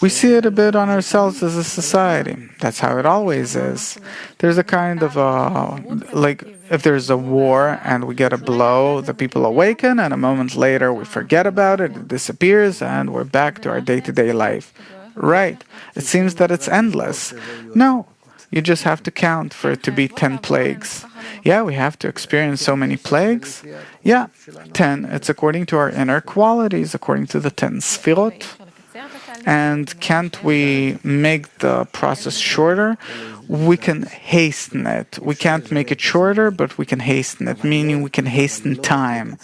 We see it a bit on ourselves as a society. That's how it always is. There's a kind of like if there's a war and we get a blow, the people awaken, and a moment later we forget about it, it disappears, and we're back to our day-to-day life. Right. It seems that it's endless. No. You just have to count for it to be 10 plagues. Yeah, we have to experience so many plagues. Yeah, 10. It's according to our inner qualities, according to the 10 sfirot. And can't we make the process shorter? We can hasten it. We can't make it shorter, but we can hasten it, meaning we can hasten time,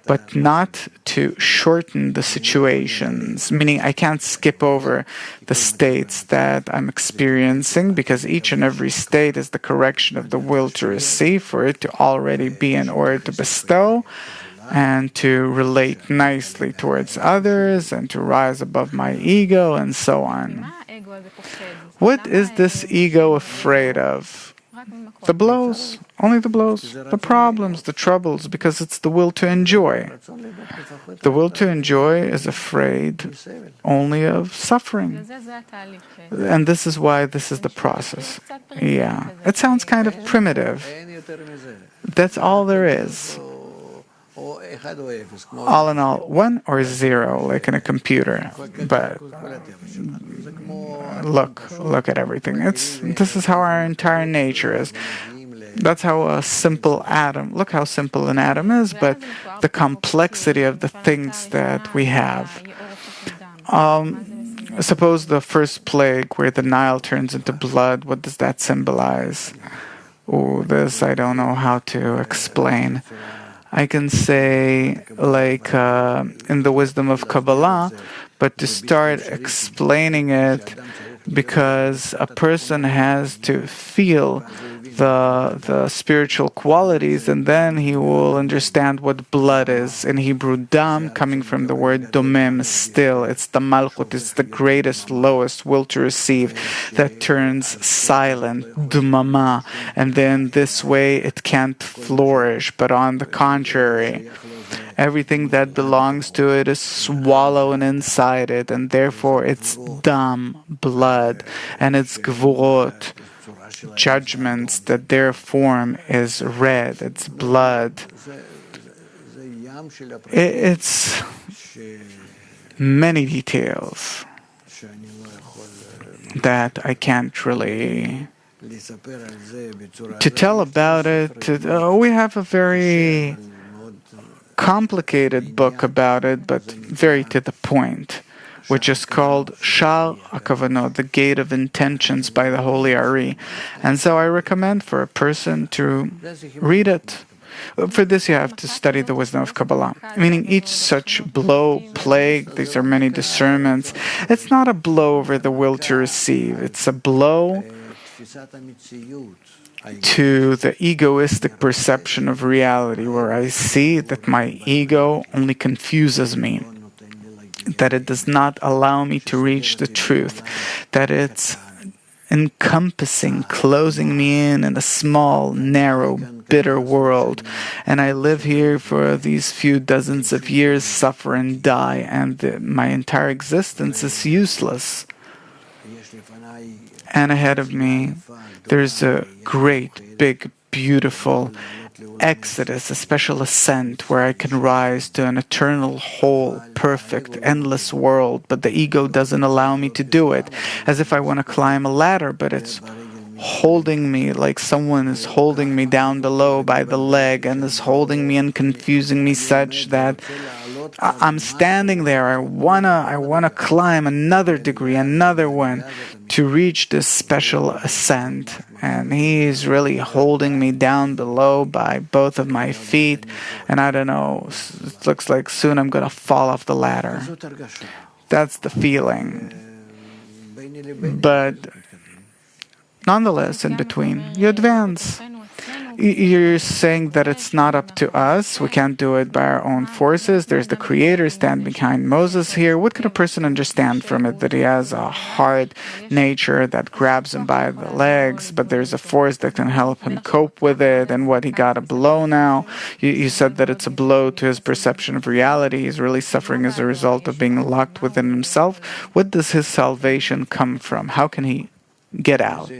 but not to shorten the situations, meaning I can't skip over the states that I'm experiencing, because each and every state is the correction of the will to receive, for it to already be in order to bestow, and to relate nicely towards others, and to rise above my ego, and so on. What is this ego afraid of? The blows, only the blows, the problems, the troubles, because it's the will to enjoy. The will to enjoy is afraid only of suffering. And this is why this is the process. Yeah, it sounds kind of primitive. That's all there is. All in all, 1 or 0, like in a computer. But look at everything. This is how our entire nature is. That's how a simple atom, look how simple an atom is, but the complexity of the things that we have. Suppose the first plague where the Nile turns into blood, what does that symbolize? Oh, this I don't know how to explain. I can say, like in the wisdom of Kabbalah, but to start explaining it, because a person has to feel the spiritual qualities, and then he will understand what blood is. In Hebrew, dam, coming from the word domem, still. It's the malchut, it's the greatest, lowest will to receive that turns silent, dumama, and then this way it can't flourish, but on the contrary, everything that belongs to it is swallowed inside it, and therefore it's dam, blood, and it's gvurot, judgments, that their form is red, it's blood. It's many details that I can't really to tell about it. We have a very complicated book about it, but very to the point, which is called Shar HaKavanot, the Gate of Intentions by the Holy Ari. And so I recommend for a person to read it. For this, you have to study the wisdom of Kabbalah, meaning each such blow, plague, these are many discernments. It's not a blow over the will to receive, it's a blow to the egoistic perception of reality, where I see that my ego only confuses me, that it does not allow me to reach the truth, that it's encompassing, closing me in a small, narrow, bitter world, and I live here for these few dozens of years, suffer and die, and my entire existence is useless. And ahead of me, there's a great, big, beautiful exodus, a special ascent where I can rise to an eternal, whole, perfect, endless world, but the ego doesn't allow me to do it, as if I want to climb a ladder, but it's holding me like someone is holding me down below by the leg, and is holding me and confusing me such that I'm standing there. I wanna climb another degree, another one, to reach this special ascent, and he's really holding me down below by both of my feet, and I don't know, it looks like soon I'm gonna fall off the ladder. That's the feeling. But nonetheless, in between, you advance. You're saying that it's not up to us. We can't do it by our own forces. There's the Creator stand behind Moses here. What can a person understand from it? That he has a hard nature that grabs him by the legs, but there's a force that can help him cope with it. And what, he got a blow now? You said that it's a blow to his perception of reality. He's really suffering as a result of being locked within himself. What does his salvation come from? How can he get out?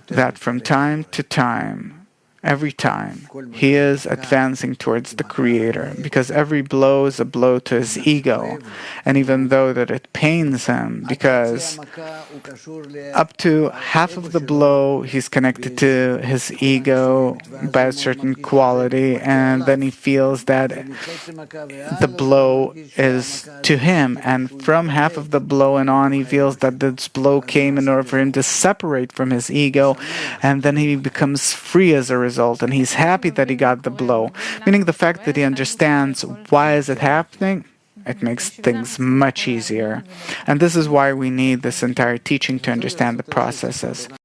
That from time to time, every time, he is advancing towards the Creator, because every blow is a blow to his ego. And even though that it pains him, because up to half of the blow he's connected to his ego by a certain quality, and then he feels that the blow is to him, and from half of the blow and on he feels that this blow came in order for him to separate from his ego, and then he becomes free as a result, and he's happy that he got the blow. Meaning the fact that he understands why is it happening, it makes things much easier. And this is why we need this entire teaching to understand the processes.